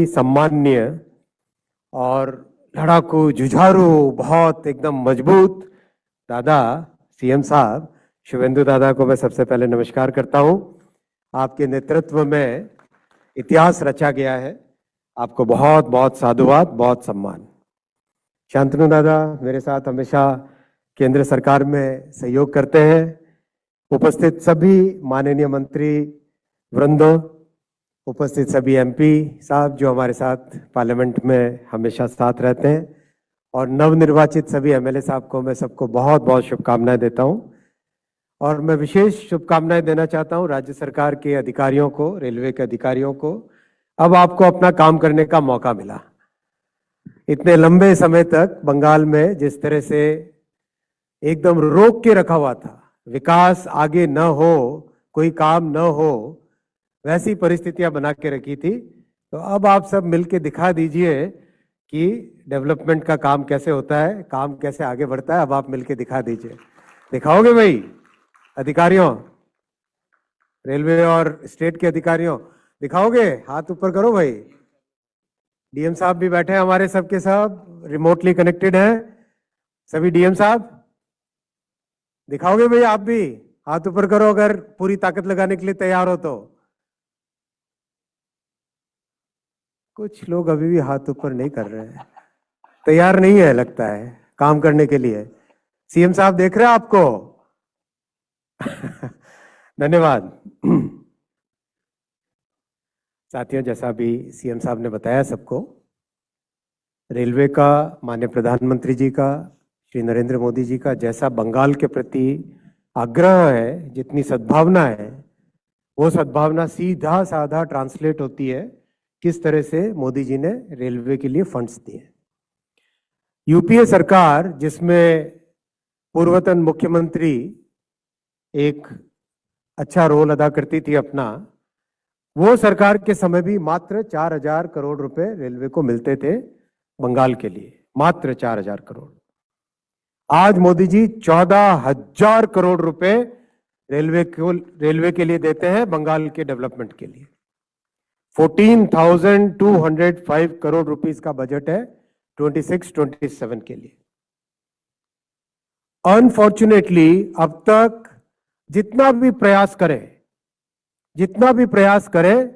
सम्माननीय और लड़ाकू जुझारू बहुत एकदम मजबूत दादा सीएम साहब शुभेंदु दादा को मैं सबसे पहले नमस्कार करता हूं। आपके नेतृत्व में इतिहास रचा गया है। आपको बहुत बहुत साधुवाद, बहुत सम्मान। शांतनु दादा मेरे साथ हमेशा केंद्र सरकार में सहयोग करते हैं। उपस्थित सभी माननीय मंत्री वृंदों, उपस्थित सभी एमपी साहब जो हमारे साथ पार्लियामेंट में हमेशा साथ रहते हैं, और नवनिर्वाचित सभी एमएलए साहब को मैं सबको बहुत बहुत शुभकामनाएं देता हूं। और मैं विशेष शुभकामनाएं देना चाहता हूं राज्य सरकार के अधिकारियों को, रेलवे के अधिकारियों को। अब आपको अपना काम करने का मौका मिला। इतने लंबे समय तक बंगाल में जिस तरह से एकदम रोक के रखा हुआ था, विकास आगे न हो, कोई काम न हो, वैसी परिस्थितियां बना के रखी थी। तो अब आप सब मिलके दिखा दीजिए कि डेवलपमेंट का काम कैसे होता है, काम कैसे आगे बढ़ता है। अब आप मिलके दिखा दीजिए। दिखाओगे भाई अधिकारियों, रेलवे और स्टेट के अधिकारियों, दिखाओगे? हाथ ऊपर करो भाई। डीएम साहब भी बैठे हैं हमारे, सबके सब रिमोटली कनेक्टेड हैं सभी। डीएम साहब दिखाओगे भाई? आप भी हाथ ऊपर करो अगर पूरी ताकत लगाने के लिए तैयार हो तो। कुछ लोग अभी भी हाथ ऊपर नहीं कर रहे हैं, तैयार नहीं है लगता है काम करने के लिए। सीएम साहब देख रहे हैं आपको। धन्यवाद। साथियों, जैसा भी सीएम साहब ने बताया सबको, रेलवे का माननीय प्रधानमंत्री जी का, श्री नरेंद्र मोदी जी का जैसा बंगाल के प्रति आग्रह है, जितनी सद्भावना है, वो सद्भावना सीधा साधा ट्रांसलेट होती है किस तरह से मोदी जी ने रेलवे के लिए फंड्स दिए। यूपीए सरकार, जिसमें पूर्वतन मुख्यमंत्री एक अच्छा रोल अदा करती थी अपना, वो सरकार के समय भी मात्र 4,000 करोड़ रुपए रेलवे को मिलते थे बंगाल के लिए, मात्र 4,000 करोड़। आज मोदी जी 14,000 करोड़ रुपए रेलवे के लिए देते हैं बंगाल के डेवलपमेंट के लिए। 14,205 करोड़ रुपीस का बजट है 26-27 के लिए। अनफॉर्चुनेटली अब तक जितना भी प्रयास करें,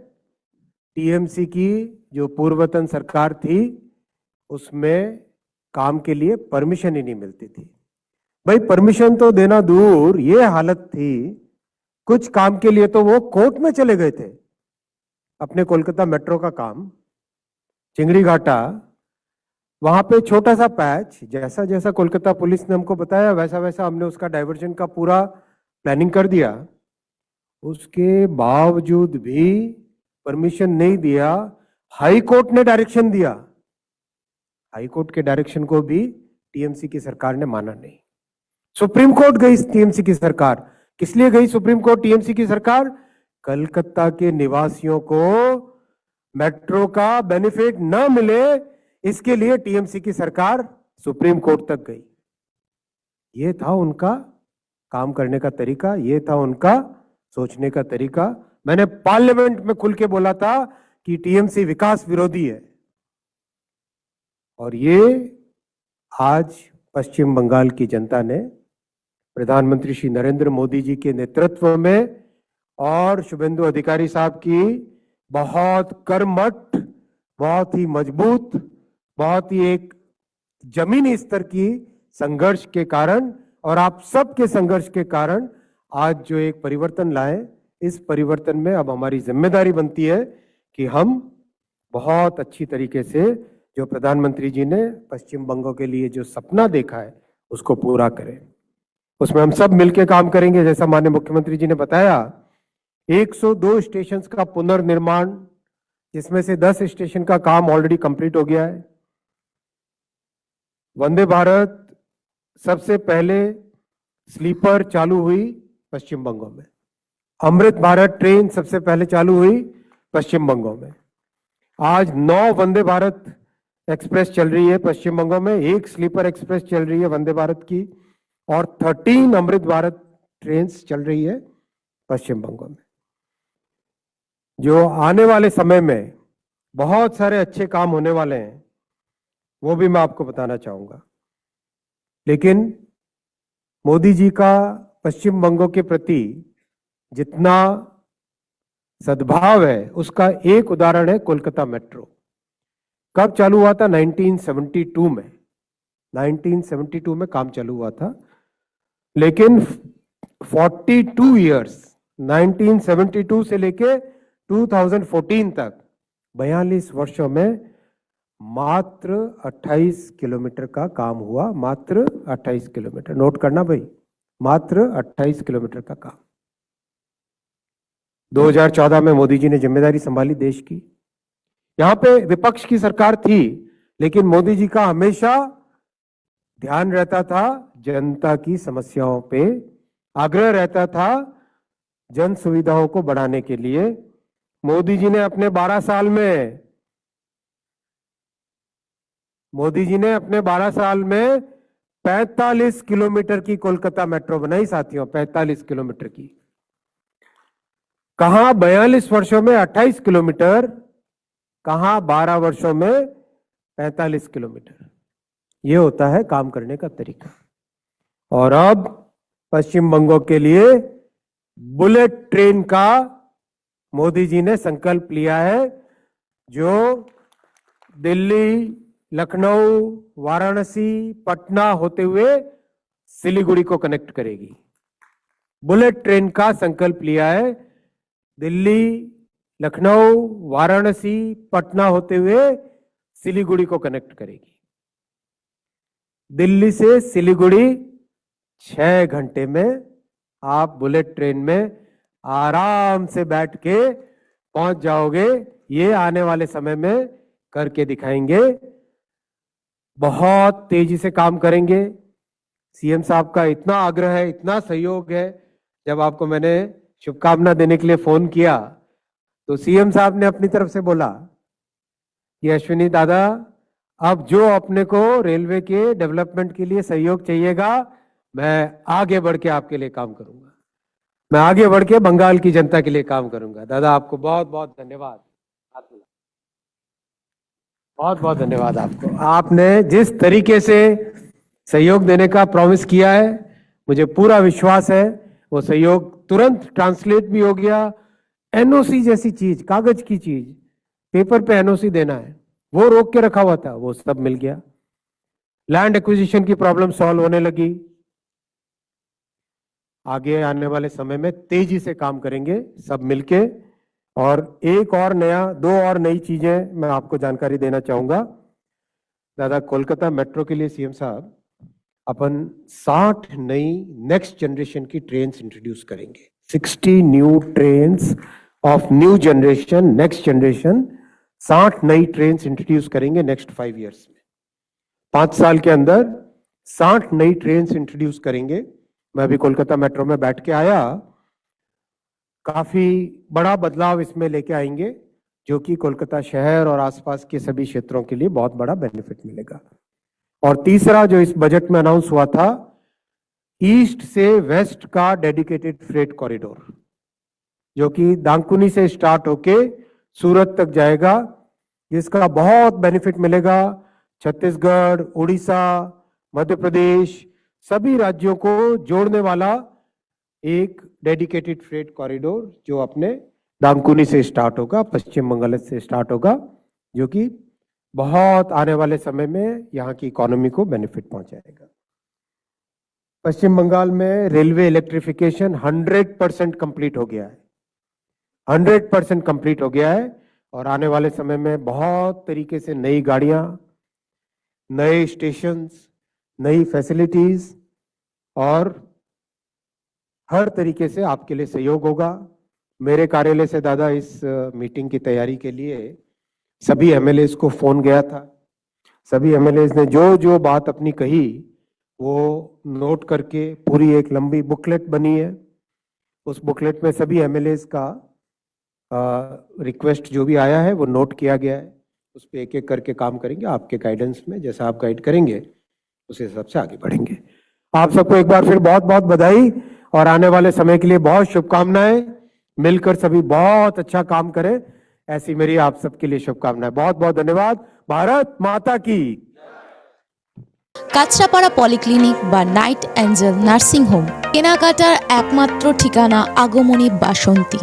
टीएमसी की जो पूर्वतन सरकार थी उसमें काम के लिए परमिशन ही नहीं मिलती थी। भाई परमिशन तो देना दूर, ये हालत थी कुछ काम के लिए तो वो कोर्ट में चले गए थे। अपने कोलकाता मेट्रो का काम, चिंगड़ी घाटा, वहां पे छोटा सा पैच, जैसा जैसा कोलकाता पुलिस ने हमको बताया वैसा वैसा हमने उसका डाइवर्जन का पूरा प्लानिंग कर दिया। उसके बावजूद भी परमिशन नहीं दिया। हाई कोर्ट ने डायरेक्शन दिया, हाई कोर्ट के डायरेक्शन को भी टीएमसी की सरकार ने माना नहीं। सुप्रीम कोर्ट गई टीएमसी की सरकार। किस लिए गई सुप्रीम कोर्ट टीएमसी की सरकार? कलकत्ता के निवासियों को मेट्रो का बेनिफिट न मिले, इसके लिए टीएमसी की सरकार सुप्रीम कोर्ट तक गई। ये था उनका काम करने का तरीका, ये था उनका सोचने का तरीका। मैंने पार्लियामेंट में खुल के बोला था कि टीएमसी विकास विरोधी है, और ये आज पश्चिम बंगाल की जनता ने प्रधानमंत्री श्री नरेंद्र मोदी जी के नेतृत्व में और शुभेंदु अधिकारी साहब की बहुत कर्मठ, बहुत ही मजबूत, बहुत ही एक जमीनी स्तर की संघर्ष के कारण और आप सबके संघर्ष के कारण आज जो एक परिवर्तन लाए, इस परिवर्तन में अब हमारी जिम्मेदारी बनती है कि हम बहुत अच्छी तरीके से जो प्रधानमंत्री जी ने पश्चिम बंगाल के लिए जो सपना देखा है उसको पूरा करें। उसमें हम सब मिलकर काम करेंगे। जैसा माननीय मुख्यमंत्री जी ने बताया, 102 स्टेशन का पुनर्निर्माण, जिसमें से 10 स्टेशन का काम ऑलरेडी कंप्लीट हो गया है। वंदे भारत सबसे पहले स्लीपर चालू हुई पश्चिम बंगाल में। अमृत भारत ट्रेन सबसे पहले चालू हुई पश्चिम बंगाल में। आज 9 वंदे भारत एक्सप्रेस चल रही है पश्चिम बंगाल में, 1 स्लीपर एक्सप्रेस चल रही है वंदे भारत की, और 13 अमृत भारत ट्रेन चल रही है पश्चिम बंगाल में। जो आने वाले समय में बहुत सारे अच्छे काम होने वाले हैं, वो भी मैं आपको बताना चाहूंगा। लेकिन मोदी जी का पश्चिम बंगों के प्रति जितना सद्भाव है, उसका एक उदाहरण है कोलकाता मेट्रो। कब चालू हुआ था? 1972 में। 1972 में काम चालू हुआ था, लेकिन 42 इयर्स, 1972 से लेके 2014 तक 42 वर्षों में मात्र 28 किलोमीटर का काम हुआ। मात्र 28 किलोमीटर, नोट करना भाई, मात्र 28 किलोमीटर का काम। 2014 में मोदी जी ने जिम्मेदारी संभाली देश की। यहां पे विपक्ष की सरकार थी, लेकिन मोदी जी का हमेशा ध्यान रहता था जनता की समस्याओं पे, आग्रह रहता था जन सुविधाओं को बढ़ाने के लिए। मोदी जी ने अपने 12 साल में 45 किलोमीटर की कोलकाता मेट्रो बनाई साथियों, 45 किलोमीटर की। कहां 42 वर्षों में 28 किलोमीटर, कहां 12 वर्षों में 45 किलोमीटर। ये होता है काम करने का तरीका। और अब पश्चिम बंगों के लिए बुलेट ट्रेन का मोदी जी ने संकल्प लिया है, जो दिल्ली, लखनऊ, वाराणसी, पटना होते हुए सिलीगुड़ी को कनेक्ट करेगी। बुलेट ट्रेन का संकल्प लिया है, दिल्ली, लखनऊ, वाराणसी, पटना होते हुए सिलीगुड़ी को कनेक्ट करेगी। दिल्ली से सिलीगुड़ी 6 घंटे में आप बुलेट ट्रेन में आराम से बैठ के पहुंच जाओगे। ये आने वाले समय में करके दिखाएंगे। बहुत तेजी से काम करेंगे। सीएम साहब का इतना आग्रह है, इतना सहयोग है। जब आपको मैंने शुभकामना देने के लिए फोन किया, तो सीएम साहब ने अपनी तरफ से बोला कि अश्विनी दादा, अब जो अपने को रेलवे के डेवलपमेंट के लिए सहयोग चाहिएगा, मैं आगे बढ़ के आपके लिए काम करूंगा। मैं आगे बढ़ के बंगाल की जनता के लिए काम करूंगा। दादा, आपको बहुत बहुत धन्यवाद। बहुत बहुत धन्यवाद आपको। आपने जिस तरीके से सहयोग देने का प्रॉमिस किया है, मुझे पूरा विश्वास है वो सहयोग तुरंत ट्रांसलेट भी हो गया। एनओसी जैसी चीज, कागज की चीज, पेपर पे एनओसी देना है, वो रोक के रखा हुआ था, वो सब मिल गया। लैंड एक्विजिशन की प्रॉब्लम सॉल्व होने लगी। आगे आने वाले समय में तेजी से काम करेंगे सब मिलके। और दो और नई चीजें मैं आपको जानकारी देना चाहूंगा। दादा, कोलकाता मेट्रो के लिए सीएम साहब अपन 60 नई नेक्स्ट जनरेशन की ट्रेन्स इंट्रोड्यूस करेंगे। 60 new trains of new generation, next generation, 60 नई ट्रेन्स इंट्रोड्यूस करेंगे नेक्स्ट 5 इयर्स में। 5 साल के अंदर 60 नई ट्रेन्स इंट्रोड्यूस करेंगे। मैं अभी कोलकाता मेट्रो में बैठ के आया, काफी बड़ा बदलाव इसमें लेके आएंगे, जो कि कोलकाता शहर और आसपास के सभी क्षेत्रों के लिए बहुत बड़ा बेनिफिट मिलेगा। और तीसरा जो इस बजट में अनाउंस हुआ था, ईस्ट से वेस्ट का डेडिकेटेड फ्रेट कॉरिडोर, जो कि दांकुनी से स्टार्ट होके सूरत तक जाएगा, जिसका बहुत बेनिफिट मिलेगा छत्तीसगढ़, उड़ीसा, मध्य प्रदेश, सभी राज्यों को जोड़ने वाला एक डेडिकेटेड फ्रेट कॉरिडोर, जो अपने दांकुनी से स्टार्ट होगा, पश्चिम बंगाल से स्टार्ट होगा, जो कि बहुत आने वाले समय में यहाँ की इकोनॉमी को बेनिफिट पहुंचाएगा। पश्चिम बंगाल में रेलवे इलेक्ट्रिफिकेशन 100% कंप्लीट हो गया है। 100% कंप्लीट हो गया है। और आने वाले समय में बहुत तरीके से नई गाड़ियां, नए स्टेशंस, नई फैसिलिटीज और हर तरीके से आपके लिए सहयोग होगा। मेरे कार्यालय से दादा इस मीटिंग की तैयारी के लिए सभी एमएलएस को फोन गया था। सभी एमएलएस ने जो जो बात अपनी कही वो नोट करके पूरी एक लंबी बुकलेट बनी है। उस बुकलेट में सभी एमएलएस का रिक्वेस्ट जो भी आया है वो नोट किया गया है। उस पर एक एक करके काम करेंगे आपके गाइडेंस में। जैसा आप गाइड करेंगे उस हिसाब से आगे बढ़ेंगे। आप सबको एक बार फिर बहुत बहुत बधाई और आने वाले समय के लिए बहुत शुभकामनाएं। मिलकर सभी बहुत अच्छा काम करें। ऐसी मेरी आप सबके लिए शुभकामनाएं। बहुत बहुत धन्यवाद। भारत माता की। কাঁচরাপাড়া পলিক্লিনিক বা নাইট অ্যাঞ্জেল নার্সিং হোম কেনাকাটার একমাত্র ঠিকানা আগমনী বাসন্তী।